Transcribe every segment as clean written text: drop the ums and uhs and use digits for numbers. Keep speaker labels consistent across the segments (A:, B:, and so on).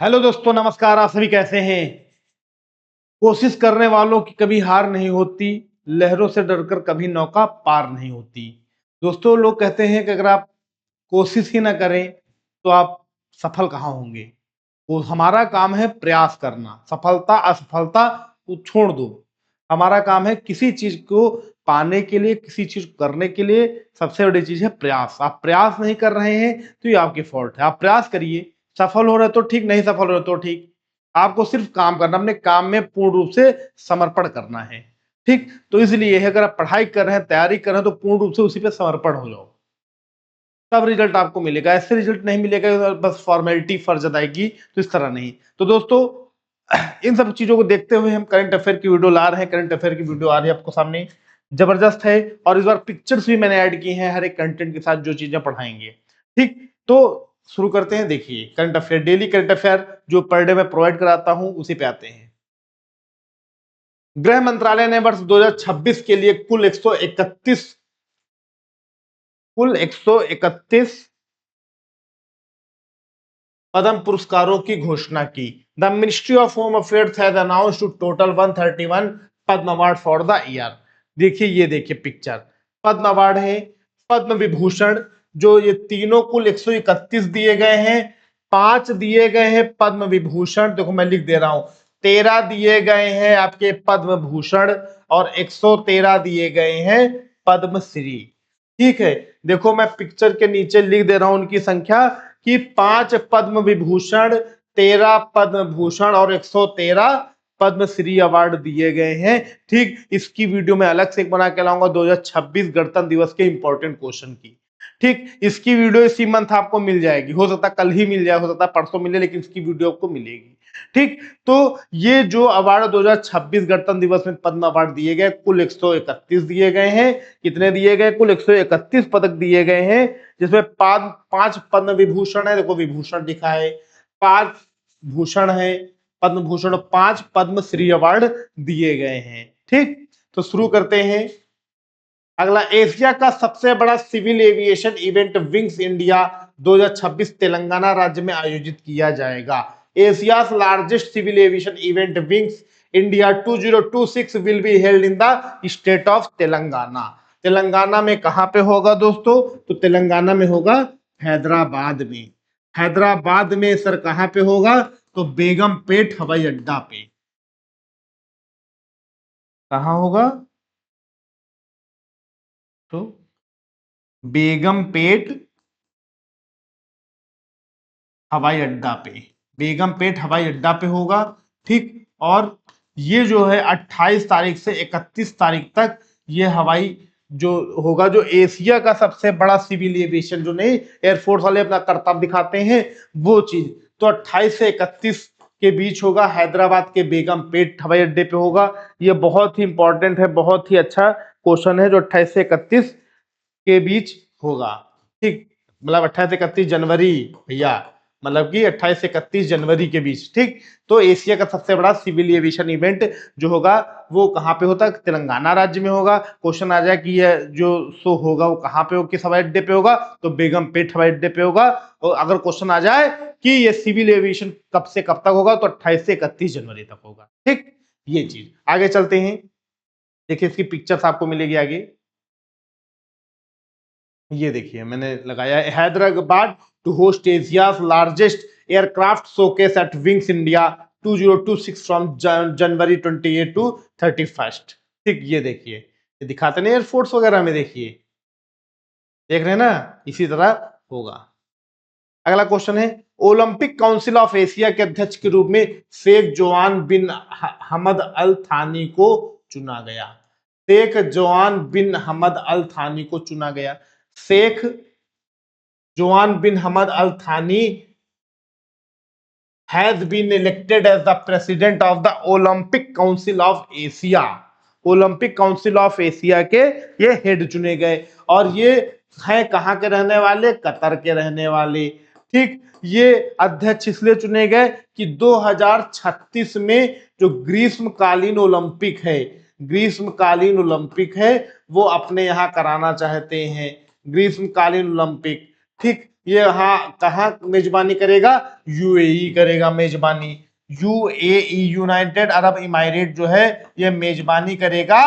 A: Hello दोस्तों, नमस्कार। आप सभी कैसे हैं? कोशिश करने वालों की कभी हार नहीं होती, लहरों से डरकर कभी नौका पार नहीं होती। दोस्तों, लोग कहते हैं कि अगर आप कोशिश ही ना करें तो आप सफल कहाँ होंगे। वो हमारा काम है प्रयास करना, सफलता असफलता वो छोड़ दो। हमारा काम है किसी चीज को पाने के लिए, किसी चीज को करने के लिए सबसे बड़ी चीज है प्रयास। आप प्रयास नहीं कर रहे हैं तो ये आपकी फॉल्ट है। आप प्रयास करिए, सफल हो रहे तो ठीक, नहीं सफल हो रहे तो ठीक। आपको सिर्फ काम करना, अपने काम में पूर्ण रूप से समर्पण करना है। ठीक, तो इसलिए अगर आप पढ़ाई कर रहे हैं, तैयारी कर रहे हैं तो पूर्ण रूप से उसी पे समर्पण हो जाओ, तब रिजल्ट आपको मिलेगा। ऐसे रिजल्ट नहीं मिलेगा बस फॉर्मेलिटी फर्ज अदायगी, तो इस तरह नहीं। तो दोस्तों, इन सब चीजों को देखते हुए हम करंट अफेयर की वीडियो ला रहे हैं। करंट अफेयर की वीडियो आ रही है आपको सामने, जबरदस्त है। और इस बार पिक्चर्स भी मैंने ऐड की हैं हर एक कंटेंट के साथ, जो चीजें पढ़ाएंगे। ठीक, तो शुरू करते हैं। देखिए, current affair, daily current affair जो पर डे में प्रोवाइड कराता हूं, उसी पे आते हैं। गृह मंत्रालय ने वर्ष 2026 के लिए कुल 131 पद्म पुरस्कारों की घोषणा की। The ministry of home affairs has announced to total 131 Padma award for the year. देखिए, ये देखिए पिक्चर, पद्म अवार्ड है, पद्म विभूषण, जो ये तीनों कुल 131 दिए गए हैं। 5 दिए गए हैं पद्म विभूषण, देखो मैं लिख दे रहा हूं, 13 दिए गए हैं आपके पद्म भूषण और 113 दिए गए हैं पद्मश्री। ठीक है, देखो मैं पिक्चर के नीचे लिख दे रहा हूं उनकी संख्या कि 5 पद्म विभूषण, 13 पद्म भूषण और 113 पद्मश्री अवार्ड दिए गए हैं। ठीक, इसकी वीडियो मैं अलग से एक बना के लाऊंगा 2026 गणतंत्र दिवस के इंपॉर्टेंट क्वेश्चन की। ठीक, इसकी वीडियो इसी मंथ आपको मिल जाएगी, हो सकता है कल ही मिल जाए, हो सकता है परसों मिले, लेकिन इसकी वीडियो आपको मिलेगी। ठीक, तो ये जो अवार्ड 2026 गणतंत्र दिवस में पद्म अवार्ड दिए गए, कुल 131 दिए गए हैं। कितने दिए गए? कुल 131 पदक दिए गए हैं, जिसमें 5 पद्म विभूषण है, देखो विभूषण लिखा है, 5 भूषण है, पद्म भूषण, 5 पद्मश्री अवार्ड दिए गए हैं। ठीक, तो शुरू करते हैं। अगला, एशिया का सबसे बड़ा civil aviation event wings India 2026 Telangana राज्य में आयोजित किया जाएगा। Asia's largest civil aviation event wings India 2026 will be held in the state of Telangana. Telangana में कहां पे होगा दोस्तों? तो तेलंगाना में होगा हैदराबाद में। हैदराबाद में सर कहां पे होगा? तो बेगमपेट हवाई अड्डा पे। कहां होगा? तो बेगमपेट हवाई अड्डा पे, बेगमपेट हवाई अड्डा पे होगा। ठीक, और ये जो है 28 तारीख से 31 तारीख तक ये हवाई जो होगा, जो एशिया का सबसे बड़ा सिविल एविएशन, जो नहीं एयरफोर्स वाले अपना करतब दिखाते हैं वो चीज, तो 28 से 31 के बीच होगा, हैदराबाद के बेगमपेट हवाई अड्डे पे होगा। ये बहुत ही इंपॉर्टेंट है, बहुत ही अच्छा क्वेश्चन है, जो 28 से 31 के बीच होगा। ठीक, मतलब 28 से 31 जनवरी भैया, मतलब कि 28 से 31 जनवरी के बीच। ठीक, तो एशिया का सबसे बड़ा सिविल एविएशन इवेंट जो होगा वो कहां पे होता है? तेलंगाना राज्य में होगा। क्वेश्चन आ जाए कि ये जो शो होगा वो कहां पे हो, किस हवाई अड्डे पे होगा? तो बेगमपेट हवाई अड्डे पे होगा। और अगर क्वेश्चन आ जाए कि ये सिविल एविएशन कब से कब तक होगा, तो 28 से 31 जनवरी तक होगा। ठीक, ये चीज। आगे चलते हैं, देखिए इसकी पिक्चर्स आपको मिलेगी आगे। ये देखिए मैंने लगाया है, Hyderabad to host Asia's largest aircraft showcase at wings India 2026 फ्रॉम जनवरी 28 टू 31। ठीक, ये देखिए, ये दिखाते नहीं एयरफोर्स वगैरह में, देखिए देख रहे हैं ना, इसी तरह होगा। अगला क्वेश्चन है, ओलंपिक काउंसिल ऑफ एशिया के अध्यक्ष के रूप में शेख जोआन बिन हमद अल थानी को चुना गया। शेख जोआन बिन हमद अल थानी को चुना गया। शेख जोआन बिन हमद अल थानी has been elected as the president of the Olympic Council of Asia। Olympic council of Asia के ये हेड चुने गए, और ये है कहां के रहने वाले? कतर के रहने वाले। ठीक, ये अध्यक्ष इसलिए चुने गए कि 2036 में जो ग्रीष्मकालीन ओलंपिक है, ग्रीष्मकालीन ओलंपिक है, वो अपने यहां कराना चाहते हैं, ग्रीष्मकालीन ओलंपिक। ठीक, ये यहाँ कहाँ मेजबानी करेगा, यूएई करेगा मेजबानी। यूएई यूनाइटेड अरब इमारेट जो है ये मेजबानी करेगा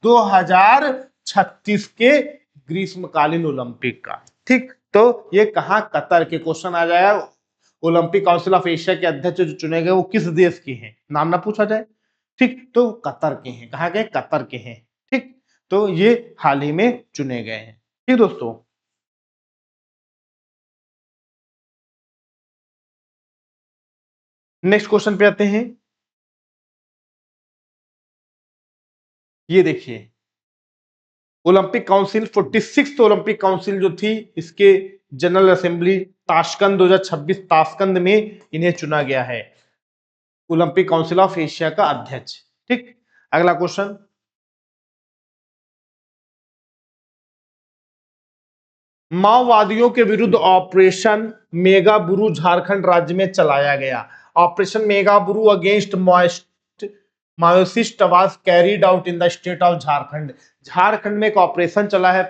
A: 2036 के ग्रीष्मकालीन ओलंपिक का। ठीक, तो ये कहाँ, कतर के क्वेश्चन आ जाएगा। ओलंपिक काउंसिल ऑफ एशिया के अध्यक्ष जो चुने गए वो किस देश के हैं, नाम ना पूछा जाए। ठीक, तो कतर के हैं, कहाँ के, कतर के हैं। ठीक, तो ये हाल ही में चुने गए हैं। ठीक दोस्तों, नेक्स्ट क्वेश्चन पे आते हैं। ये देखिए, ओलंपिक काउंसिल 46 ओलंपिक काउंसिल जो थी, इसके जनरल असेंबली ताशकंद 2026 ताशकंद में इन्हें चुना गया है ओलंपिक काउंसिल ऑफ एशिया का अध्यक्ष। ठीक, अगला क्वेश्चन, माओवादियों के विरुद्ध ऑपरेशन मेगाबुरु झारखंड राज्य में चलाया गया। Operation Megaburu against Maoist was carried out in the state of Jharkhand. Jharkhand में एक ऑपरेशन चला है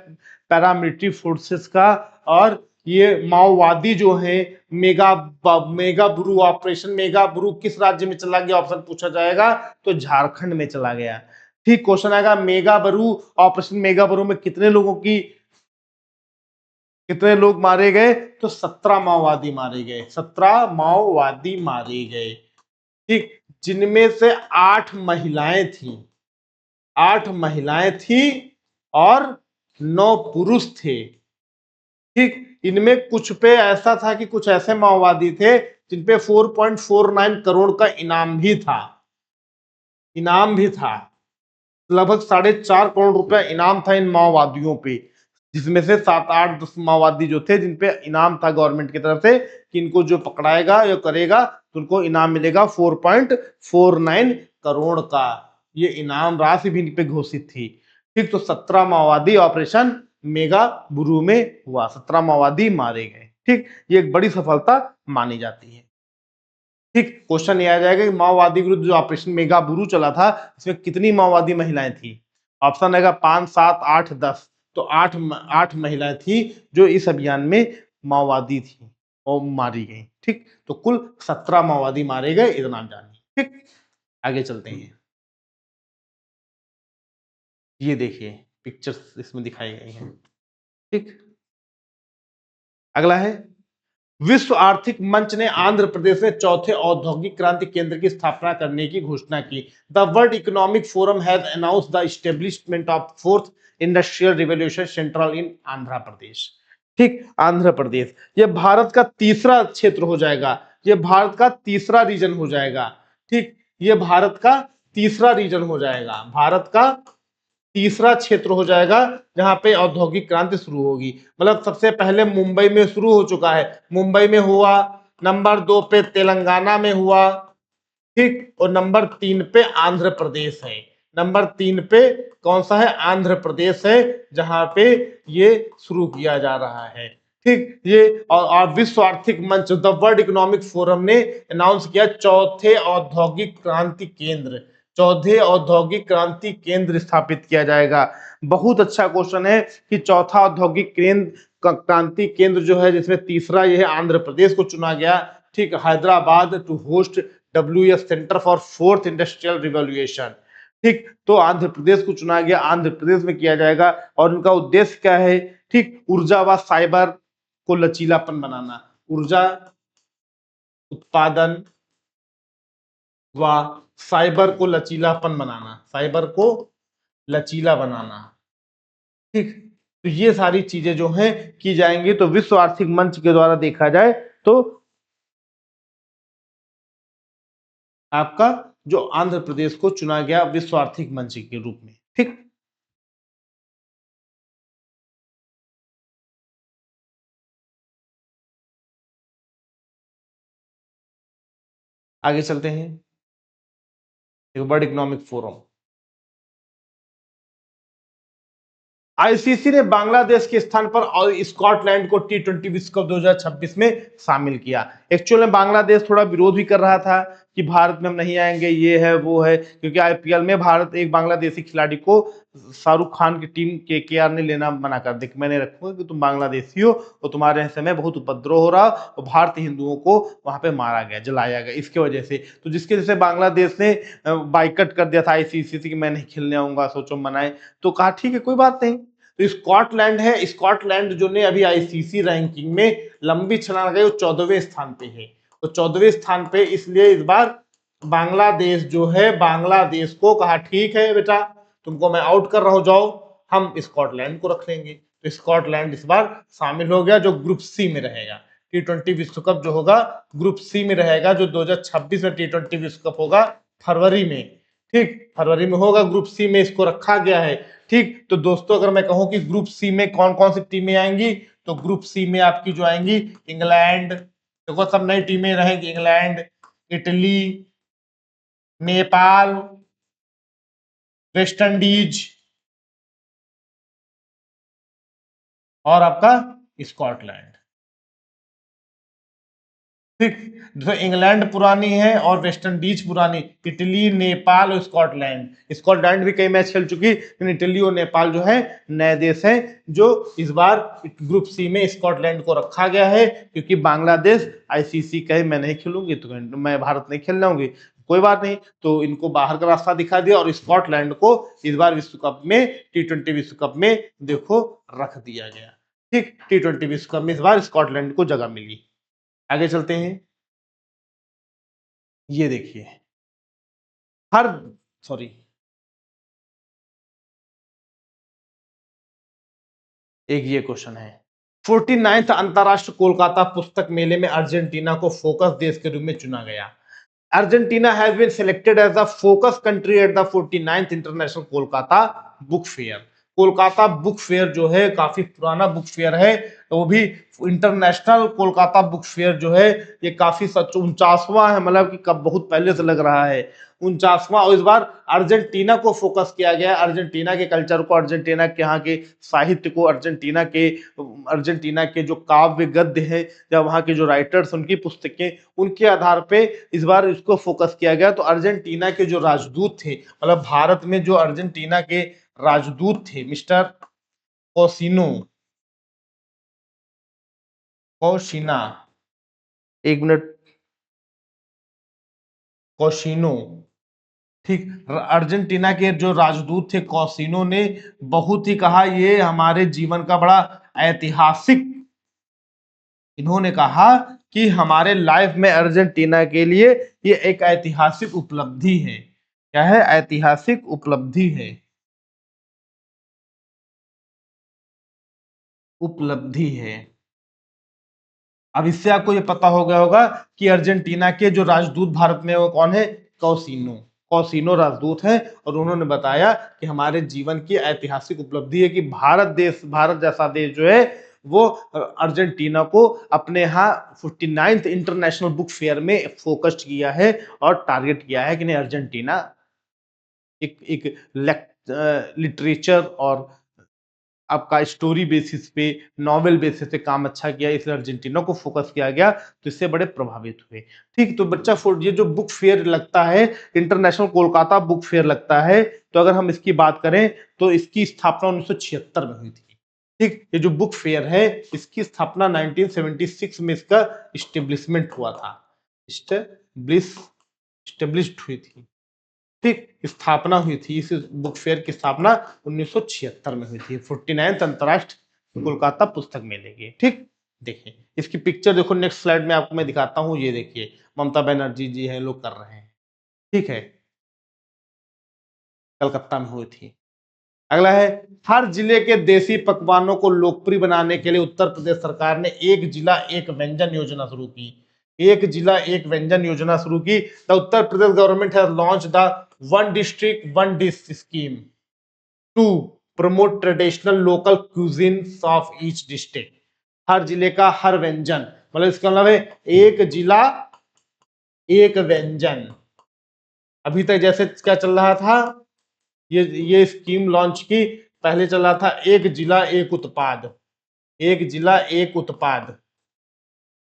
A: पैरामिलिट्री फोर्सेस का, और ये माओवादी जो है मेगाबुरु, ऑपरेशन मेगाबुरु किस राज्य में चला गया, ऑप्शन पूछा जाएगा तो झारखंड में चला गया। ठीक, क्वेश्चन आएगा मेगाबुरु, ऑपरेशन मेगाबुरु में कितने लोग मारे गए, तो 17 माओवादी मारे गए, 17 माओवादी मारे गए। ठीक, जिनमें से 8 महिलाएं थी, 8 महिलाएं थी और 9 पुरुष थे। ठीक, इनमें कुछ पे ऐसा था कि कुछ ऐसे माओवादी थे जिनपे 4.49 करोड़ का इनाम भी था, इनाम भी था। लगभग 4.5 करोड़ रुपया इनाम था इन माओवादियों पे, जिसमें से 7-8-10 माओवादी जो थे जिनपे इनाम था गवर्नमेंट की तरफ से कि इनको जो पकड़ाएगा या करेगा तो उनको इनाम मिलेगा 4.49 करोड़ का, ये इनाम राशि भी इन पे घोषित थी। ठीक, तो 17 माओवादी ऑपरेशन मेगाबुरु में हुआ, 17 माओवादी मारे गए। ठीक, ये एक बड़ी सफलता मानी जाती है। ठीक, क्वेश्चन ये आ जाएगा कि माओवादी विरुद्ध जो ऑपरेशन मेगाबुरु चला था इसमें कितनी माओवादी महिलाएं थी, ऑप्शन आएगा 5, 7, 8, 10। तो 8 महिलाएं थी जो इस अभियान में माओवादी थी और मारी गई। ठीक, तो कुल 17 माओवादी मारे गए, इतना आप जानिए। ठीक, आगे चलते हैं। ये देखिए पिक्चर्स इसमें दिखाई गई हैं। ठीक, अगला है, विश्व आर्थिक मंच ने आंध्र प्रदेश में चौथे औद्योगिक क्रांति केंद्र की स्थापना करने की घोषणा की। The world economic forum has announced the establishment of fourth industrial revolution central in Andhra Pradesh. ठीक, आंध्र प्रदेश ये भारत का तीसरा क्षेत्र हो जाएगा, ये भारत का तीसरा रीजन हो जाएगा। ठीक, ये भारत का तीसरा रीजन हो जाएगा, भारत का तीसरा क्षेत्र हो जाएगा जहां पे औद्योगिक क्रांति शुरू होगी। मतलब सबसे पहले मुंबई में शुरू हो चुका है, मुंबई में हुआ, नंबर 2 पे तेलंगाना में हुआ। ठीक, और नंबर 3 पे आंध्र प्रदेश है, नंबर 3 पे कौन सा है, आंध्र प्रदेश है, जहां पे ये शुरू किया जा रहा है। ठीक, ये और विश्व आर्थिक मंच द वर्ल्ड इकोनॉमिक फोरम ने अनाउंस किया चौथे औद्योगिक क्रांति केंद्र, चौथे औद्योगिक क्रांति केंद्र स्थापित किया जाएगा। बहुत अच्छा क्वेश्चन है कि चौथा औद्योगिक क्रांति केंद्र जो है, जिसमें तीसरा यह आंध्र प्रदेश को चुना गया। ठीक, Hyderabad to host WS centre for fourth industrial revolution. ठीक, तो आंध्र प्रदेश को चुना गया, आंध्र प्रदेश में किया जाएगा और उनका उद्देश्य क्या है, ठीक, ऊर्जा व साइबर को लचीलापन बनाना, ऊर्जा उत्पादन व साइबर को लचीलापन बनाना, साइबर को लचीला बनाना। ठीक, तो ये सारी चीजें जो हैं की जाएंगी। तो विश्व आर्थिक मंच के द्वारा देखा जाए तो आपका जो आंध्र प्रदेश को चुना गया विश्व आर्थिक मंच के रूप में। ठीक, आगे चलते हैं। वर्ल्ड इकोनॉमिक फोरम, आईसीसी ने बांग्लादेश के स्थान पर और स्कॉटलैंड को T20 विश्व कप 2026 में शामिल किया। एक्चुअल में बांग्लादेश थोड़ा विरोध भी कर रहा था कि भारत में हम नहीं आएंगे, ये है वो है, क्योंकि आईपीएल में भारत एक बांग्लादेशी खिलाड़ी को शाहरुख खान की टीम केकेआर ने लेना मना कर दिया, मैंने रखूंगा कि तुम बांग्लादेशी हो और तुम्हारे समय बहुत उपद्रव हो रहा और भारतीय हिंदुओं को वहां पे मारा गया, जलाया गया इसके वजह से। तो जिसके जैसे बांग्लादेश ने बाइकट कर दिया था आईसीसी से कि मैं नहीं खेलने आऊंगा, सोचो मनाए। तो कहा ठीक है कोई बात नहीं। तो स्कॉटलैंड है, स्कॉटलैंड जो ने अभी आईसीसी रैंकिंग में लंबी छलांग लगाई, वो 14वें स्थान पे है। तो 14वें स्थान पे, इसलिए इस बार बांग्लादेश जो है, बांग्लादेश को कहा ठीक है बेटा तुमको मैं आउट कर रहा हूं, जाओ हम स्कॉटलैंड को रख लेंगे। तो स्कॉटलैंड इस बार शामिल हो गया, जो ग्रुप सी में रहेगा। T20 विश्व कप जो होगा ग्रुप सी में रहेगा, जो 2026 में T20 विश्व कप होगा फरवरी में। ठीक, फरवरी में होगा, ग्रुप सी में इसको रखा गया है। ठीक, तो दोस्तों अगर मैं कहूं कि ग्रुप सी में कौन कौन सी टीमें आएंगी, तो ग्रुप सी में आपकी जो आएंगी, इंग्लैंड, देखो सब नई टीमें रहेंगी, England, Italy, Nepal, West Indies और आपका स्कॉटलैंड। ठीक, जो इंग्लैंड पुरानी है और वेस्ट इंडीज पुरानी, इटली, नेपाल और स्कॉटलैंड। स्कॉटलैंड भी कई मैच खेल चुकी, लेकिन इटली और नेपाल जो है नए देश हैं, जो इस बार ग्रुप सी में स्कॉटलैंड को रखा गया है, क्योंकि बांग्लादेश आईसीसी कहे मैं नहीं खेलूंगी तो मैं भारत नहीं खेलने आऊंगी, कोई बात नहीं, तो इनको बाहर का रास्ता दिखा दिया और स्कॉटलैंड को इस बार विश्व कप में, T20 विश्व कप में देखो रख दिया गया। ठीक, T20 विश्व कप में इस बार स्कॉटलैंड को जगह मिली। आगे चलते हैं, ये देखिए हर, सॉरी, एक ये क्वेश्चन है, 49th अंतरराष्ट्रीय कोलकाता पुस्तक मेले में अर्जेंटीना को फोकस देश के रूप में चुना गया। Argentina has been selected as the focus country at the 49th international Kolkata book fair. Kolkata book fair जो है काफी पुराना बुक फेयर है, तो वो भी इंटरनेशनल कोलकाता बुक फेयर जो है ये काफी 49वां है, मतलब कि कब बहुत पहले से लग रहा है 49वां। और इस बार अर्जेंटीना को फोकस किया गया, अर्जेंटीना के कल्चर को, अर्जेंटीना के यहाँ के साहित्य को, अर्जेंटीना के जो काव्य गद्य है या वहाँ के जो राइटर्स उनकी पुस्तकें, उनके आधार पे इस बार इसको फोकस किया गया। तो अर्जेंटीना के जो राजदूत थे, मतलब भारत में जो अर्जेंटीना के राजदूत थे, मिस्टर कोसिनो, कोशिना, एक मिनट, कोशिनो, ठीक, अर्जेंटीना के जो राजदूत थे कोसिनो ने बहुत ही कहा ये हमारे जीवन का बड़ा ऐतिहासिक, इन्होंने कहा कि हमारे लाइफ में अर्जेंटीना के लिए ये एक ऐतिहासिक उपलब्धि है। क्या है? ऐतिहासिक उपलब्धि है, उपलब्धि है। अब इससे आपको ये पता हो गया होगा कि अर्जेंटीना के जो राजदूत भारत में वो कौन है? कौसिनो, कौसिनो राजदूत हैं और उन्होंने बताया कि हमारे जीवन की ऐतिहासिक उपलब्धि है कि भारत जैसा देश जो है वो अर्जेंटीना को अपने यहाँ 49th इंटरनेशनल बुक फेयर में फोकस्ड किया है और टारगेट किया है कि नहीं अर्जेंटीना एक लिटरेचर और आपका स्टोरी बेसिस पे, नॉवेल बेसिस पे काम अच्छा किया, इसलिए अर्जेंटीना को फोकस किया गया, तो इससे बड़े प्रभावित हुए। ठीक, तो बच्चा ये जो बुक फेयर लगता है, इंटरनेशनल कोलकाता बुक फेयर लगता है, तो अगर हम इसकी बात करें तो इसकी स्थापना 1976 में हुई थी। ठीक, ये जो बुक फेयर है इसकी स्थापना 1976 में इसका इस्टेब्लिशमेंट हुआ था, इस्टेब्लिश्ड हुई थी। ठीक, स्थापना हुई थी, इस बुक फेयर की स्थापना 1976 में हुई थी, 49th अंतरराष्ट्रीय कोलकाता पुस्तक मेले की। ठीक, देखिए इसकी पिक्चर देखो, नेक्स्ट स्लाइड में आपको मैं दिखाता हूँ, ये देखिए ममता बनर्जी जी हैं, लोग कर रहे हैं। ठीक है, कलकत्ता में हुई थी। अगला है, हर जिले के देसी पकवानों को लोकप्रिय बनाने के लिए उत्तर प्रदेश सरकार ने एक जिला एक व्यंजन योजना शुरू की। एक जिला एक व्यंजन योजना शुरू की। The Uttar Pradesh government has launch the one district one dish scheme to promote traditional local cuisines of each district. हर जिले का हर व्यंजन, मतलब इसका मतलब है एक जिला एक व्यंजन। अभी तक जैसे क्या चल रहा था, ये स्कीम लॉन्च की, पहले चल रहा था एक जिला एक उत्पाद, एक जिला एक उत्पाद,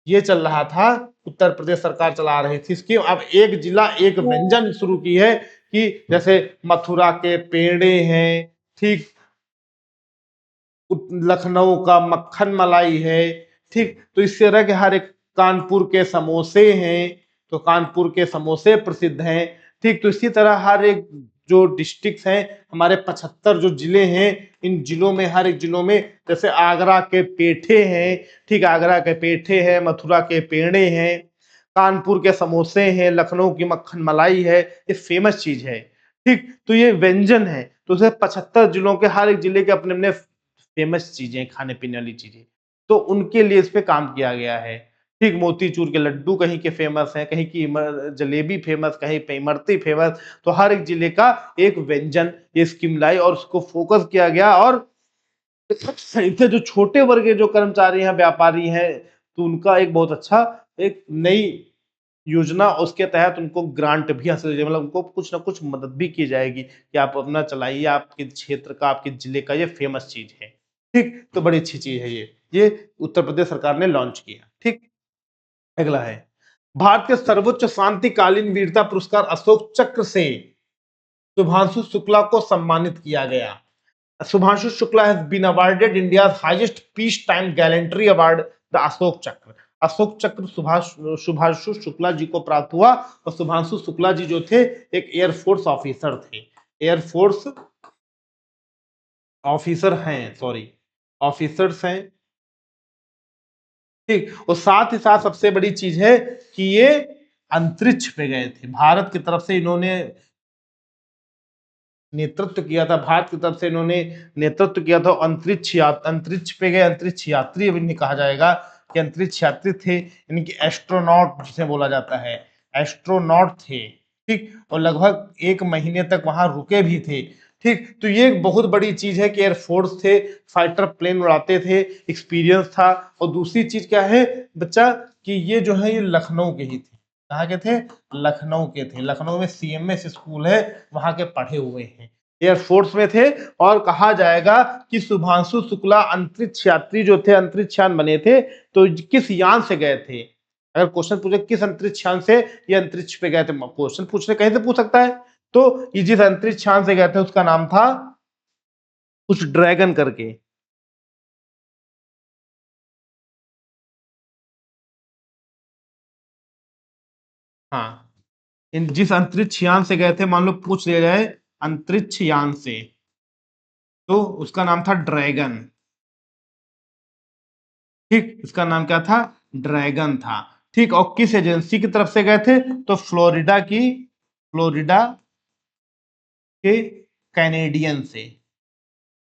A: ये चल रहा था, उत्तर प्रदेश सरकार चला रही थी स्कीम। अब एक जिला एक व्यंजन शुरू की है कि जैसे मथुरा के पेड़े हैं, ठीक, लखनऊ का मक्खन मलाई है। ठीक, तो इस तरह के हर एक, कानपुर के समोसे हैं, तो कानपुर के समोसे प्रसिद्ध हैं। ठीक, तो इसी तरह हर एक जो डिस्ट्रिक्ट हैं, हमारे 75 जो जिले हैं, इन जिलों में, हर एक जिलों में, जैसे आगरा के पेठे हैं, ठीक, आगरा के पेठे हैं, मथुरा के पेड़े हैं, कानपुर के समोसे हैं, लखनऊ की मक्खन मलाई है, ये फेमस चीज है। ठीक, तो ये व्यंजन है, तो उसे 75 जिलों के हर एक जिले के अपने अपने फेमस चीजें, खाने पीने वाली चीजें, तो उनके लिए इस पे काम किया गया है। ठीक, मोतीचूर के लड्डू कहीं के फेमस हैं, कहीं की जलेबी फेमस, कहीं पे इमरती फेमस, तो हर एक जिले का एक व्यंजन ये स्कीम लाई और उसको फोकस किया गया। और इनसे जो छोटे वर्ग के जो कर्मचारी हैं, व्यापारी हैं, तो उनका एक बहुत अच्छा एक नई योजना, उसके तहत उनको ग्रांट भी हासिल, मतलब उनको कुछ ना कुछ मदद भी की जाएगी कि आप अपना चलाइए, आपके क्षेत्र का, आपके जिले का ये फेमस चीज है। ठीक, तो बड़ी अच्छी चीज है ये उत्तर प्रदेश सरकार ने लॉन्च किया। ठीक, अगला है, भारत के सर्वोच्च शांतिकालीन वीरता पुरस्कार अशोक चक्र से शुभांशु शुक्ला को सम्मानित किया गया। Subhanshu Shukla has been awarded India's highest peacetime gallantry award, the Ashok Chakra. Ashok चक्र शुभांशु शुक्ला जी को प्राप्त हुआ। और शुभांशु शुक्ला जी जो थे एक एयरफोर्स ऑफिसर थे, एयरफोर्स ऑफिसर हैं, सॉरी, ऑफिसर्स हैं। ठीक, और साथ ही साथ सबसे बड़ी चीज है कि ये अंतरिक्ष पे गए थे, भारत की तरफ से इन्होंने नेतृत्व किया था, भारत की तरफ से इन्होंने नेतृत्व किया था। अंतरिक्ष पे गए, अंतरिक्ष यात्री अभी नहीं कहा जाएगा कि अंतरिक्ष यात्री थे, इनकी एस्ट्रोनॉट जिसे बोला जाता है, एस्ट्रोनॉट थे। ठीक, और लगभग 1 महीने तक वहां रुके भी थे। ठीक, तो ये एक बहुत बड़ी चीज है कि एयरफोर्स थे, फाइटर प्लेन उड़ाते थे, एक्सपीरियंस था। और दूसरी चीज क्या है बच्चा, कि ये जो है ये लखनऊ के ही थे। कहाँ के थे? लखनऊ के थे। लखनऊ में सीएमएस स्कूल है, वहां के पढ़े हुए हैं, एयरफोर्स में थे। और कहा जाएगा कि शुभांशु शुक्ला अंतरिक्ष यात्री जो थे, अंतरिक्ष यान बने थे, तो किस यान से गए थे? अगर क्वेश्चन पूछे किस अंतरिक्ष यान से ये अंतरिक्ष पे गए थे, क्वेश्चन पूछने कहीं से पूछ सकता है। तो ये जिस अंतरिक्ष यान से गए थे उसका नाम था कुछ ड्रैगन करके। हाँ, इन जिस अंतरिक्ष यान से गए थे, मान लो पूछ लिया जाए अंतरिक्ष यान से, तो उसका नाम था ड्रैगन। ठीक, इसका नाम क्या था? ड्रैगन था। ठीक, और किस एजेंसी की तरफ से गए थे? तो फ्लोरिडा के कैनेडियन से,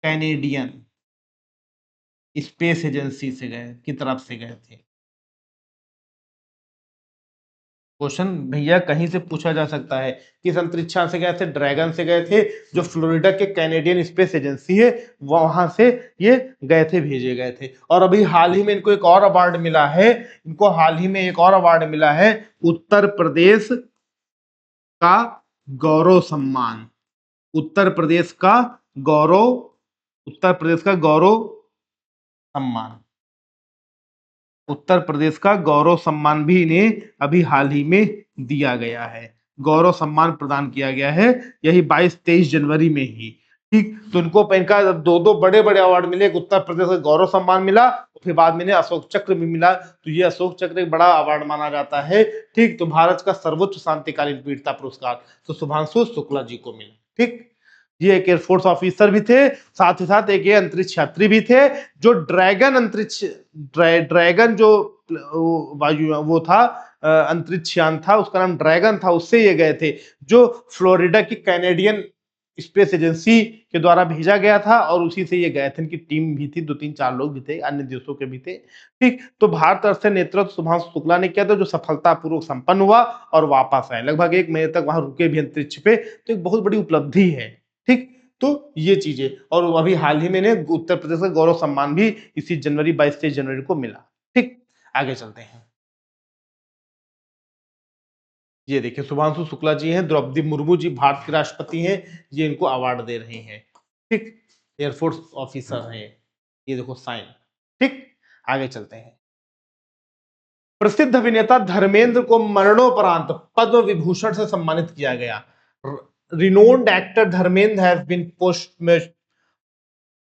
A: कैनेडियन स्पेस एजेंसी से गए, की तरफ से गए थे। क्वेश्चन भैया कहीं से पूछा जा सकता है, किस अंतरिक्षयान से गए थे? ड्रैगन से गए थे, जो फ्लोरिडा के कैनेडियन स्पेस एजेंसी है वहां से ये गए थे, भेजे गए थे। और अभी हाल ही में इनको एक और अवार्ड मिला है, इनको हाल ही में एक और अवार्ड मिला है, उत्तर प्रदेश का गौरव सम्मान। उत्तर प्रदेश का गौरव, उत्तर प्रदेश का गौरव सम्मान, उत्तर प्रदेश का गौरव सम्मान भी इन्हें अभी हाल ही में दिया गया है। गौरव सम्मान प्रदान किया गया है, यही 22-23 जनवरी में ही। ठीक, तो इनको इनका दो दो बड़े बड़े अवार्ड मिले, एक उत्तर प्रदेश का गौरव सम्मान मिला, फिर बाद में इन्हें अशोक चक्र भी मिला। तो ये अशोक चक्र एक बड़ा अवार्ड माना जाता है। ठीक, तो भारत का सर्वोच्च शांतिकालीन वीरता पुरस्कार तो शुभांशु शुक्ला जी को मिला। ठीक, ये एक एयरफोर्स ऑफिसर भी थे, साथ ही साथ एक ये अंतरिक्ष यात्री भी थे, जो ड्रैगन अंतरिक्ष, ड्रैगन जो वायु वो था, अंतरिक्ष यान था, उसका नाम ड्रैगन था, उससे ये गए थे, जो फ्लोरिडा की कैनेडियन स्पेस एजेंसी के द्वारा भेजा गया था, और उसी से ये गए थे। इनकी टीम भी थी, 2-3-4 लोग भी थे, अन्य देशों के भी थे। ठीक, तो भारत तरफ से नेतृत्व शुभांशु शुक्ला ने किया था, जो सफलतापूर्वक संपन्न हुआ और वापस आए, लगभग 1 महीने तक वहां रुके भी अंतरिक्ष पे, तो एक बहुत बड़ी उपलब्धि है। ठीक, तो ये चीजें, और अभी हाल ही में ने उत्तर प्रदेश का गौरव सम्मान भी इसी जनवरी 22-23 जनवरी को मिला। ठीक, आगे चलते हैं। ये देखिए शुभांशु शुक्ला जी हैं, द्रौपदी मुर्मू जी भारत के राष्ट्रपति हैं, ये इनको अवार्ड दे रहे हैं। ठीक, एयरफोर्स ऑफिसर हैं, ये देखो साइन। ठीक, आगे चलते हैं। प्रसिद्ध अभिनेता धर्मेंद्र को मरणोपरांत पद्म विभूषण से सम्मानित किया गया। Renowned actor Dharmendra has been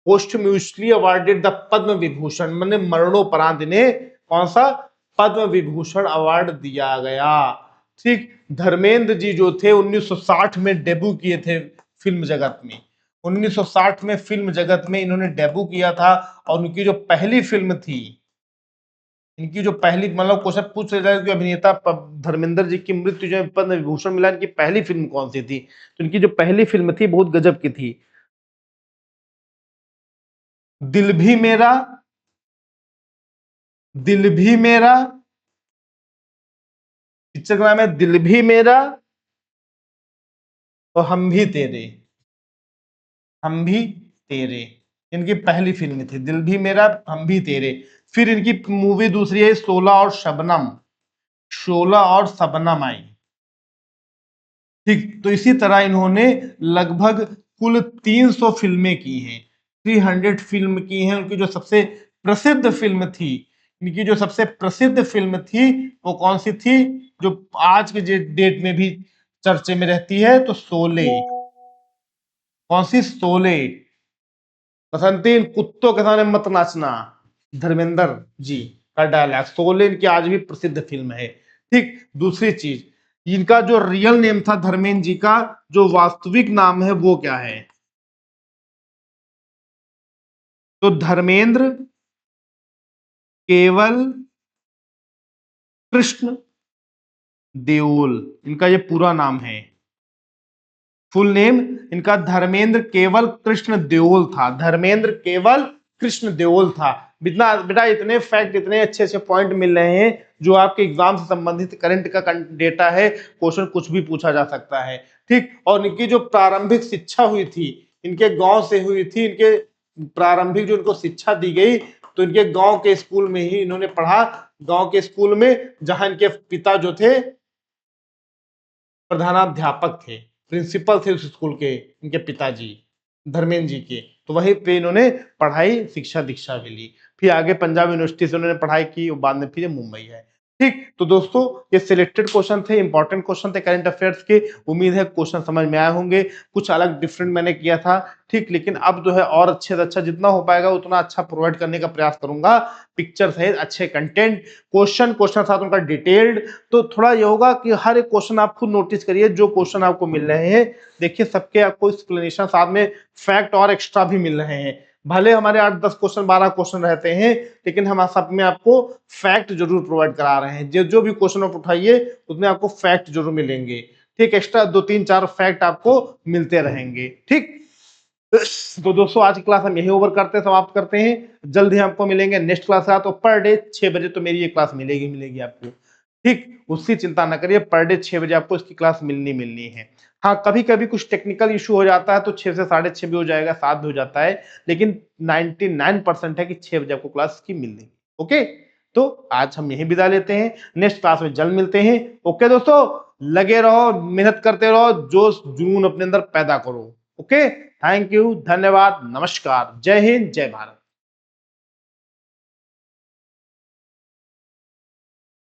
A: posthumously awarded the Padma Vibhushan, मैंने मरणोपरांत इन्हें कौन सा पद्म विभूषण अवार्ड दिया गया। ठीक, धर्मेंद्र जी जो थे 1960 में डेब्यू किए थे फिल्म जगत में, 1960 में फिल्म जगत में इन्होंने डेब्यू किया था। और उनकी जो पहली फिल्म थी, इनकी जो पहली, मतलब क्वेश्चन पूछ रहे थे कि अभिनेता धर्मेंद्र जी की मृत्यु जो पद्म विभूषण मिला, इनकी पहली फिल्म कौन सी थी, तो इनकी जो पहली फिल्म थी बहुत गजब की थी, दिल भी मेरा, दिल भी मेरा, पिक्चर का नाम है दिल भी मेरा और हम भी तेरे, हम भी तेरे, इनकी पहली फिल्म थी दिल भी मेरा हम भी तेरे। फिर इनकी मूवी दूसरी है 16 और शबनम, 16 और शबनम आई। ठीक, तो इसी तरह इन्होंने लगभग कुल 300 फिल्में की हैं, 300 फिल्म की हैं। उनकी जो सबसे प्रसिद्ध फिल्म थी, इनकी जो सबसे प्रसिद्ध फिल्म थी वो कौन सी थी, जो आज के डेट में भी चर्चे में रहती है, तो शोले। कौन सी, शोले। बसंती इन कुत्तों के सामने मत नाचना, धर्मेंद्र जी का डायलॉग, शोले इनकी आज भी प्रसिद्ध फिल्म है। ठीक, दूसरी चीज, इनका जो रियल नेम था धर्मेंद्र जी का, जो वास्तविक नाम है वो क्या है, तो धर्मेंद्र केवल कृष्ण देओल, इनका ये पूरा नाम है। फुल नेम इनका धर्मेंद्र केवल कृष्ण देओल था, धर्मेंद्र केवल कृष्ण देओल था। बितना बेटा इतने फैक्ट, इतने अच्छे अच्छे पॉइंट मिल रहे हैं जो आपके एग्जाम से संबंधित करंट का डेटा है, क्वेश्चन कुछ भी पूछा जा सकता है। ठीक, और इनकी जो प्रारंभिक शिक्षा हुई थी, इनके गांव से हुई थी, इनके प्रारंभिक जो इनको शिक्षा दी गई, तो इनके गांव के स्कूल में ही इन्होंने पढ़ा, गांव के स्कूल में, जहां इनके पिता जो थे प्रधानाध्यापक थे, प्रिंसिपल थे उस स्कूल के, इनके पिताजी धर्मेंद्र जी के। तो वहीं पे इन्होंने पढ़ाई शिक्षा दीक्षा भी ली, फिर आगे पंजाब यूनिवर्सिटी से उन्होंने पढ़ाई की और बाद में फिर मुंबई है। ठीक, तो दोस्तों ये सिलेक्टेड क्वेश्चन थे, इंपॉर्टेंट क्वेश्चन थे करंट अफेयर्स के। उम्मीद है क्वेश्चन समझ में आए होंगे, कुछ अलग डिफरेंट मैंने किया था। ठीक, लेकिन अब जो है और अच्छे से अच्छा जितना हो पाएगा उतना अच्छा प्रोवाइड करने का प्रयास करूंगा, पिक्चर सहित अच्छे कंटेंट, क्वेश्चन साथ उनका डिटेल्ड। तो थोड़ा ये होगा कि हर एक क्वेश्चन आप खुद नोटिस करिए, जो क्वेश्चन आपको मिल रहे हैं देखिए सबके आपको एक्सप्लेनेशन साथ में फैक्ट और एक्स्ट्रा भी मिल रहे हैं। भले हमारे 8-10 क्वेश्चन 12 क्वेश्चन रहते हैं, लेकिन हम सब में आपको फैक्ट जरूर प्रोवाइड करा रहे हैं। जो भी क्वेश्चन आप उठाइए उसमें आपको फैक्ट जरूर मिलेंगे। ठीक, एक्स्ट्रा 2-3-4 फैक्ट आपको मिलते रहेंगे। ठीक, तो दोस्तों आज की क्लास हम यही ओवर करते हैं, समाप्त करते हैं। जल्द ही आपको मिलेंगे नेक्स्ट क्लास का, तो पर डे 6 बजे तो मेरी ये क्लास मिलेगी आपको। ठीक, उसकी चिंता ना करिए, पर डे 6 बजे आपको इसकी क्लास मिलनी है। हाँ, कभी कभी कुछ टेक्निकल इशू हो जाता है तो 6 से 6:30 भी हो जाएगा, 7 भी हो जाता है, लेकिन 99% है कि 6 बजे आपको क्लास की मिलेगी। ओके, तो आज हम यही विदा लेते हैं, नेक्स्ट क्लास में जल्द मिलते हैं। ओके दोस्तों, लगे रहो, मेहनत करते रहो, जोश जुनून अपने अंदर पैदा करो। ओके, थैंक यू, धन्यवाद, नमस्कार, जय हिंद, जय भारत।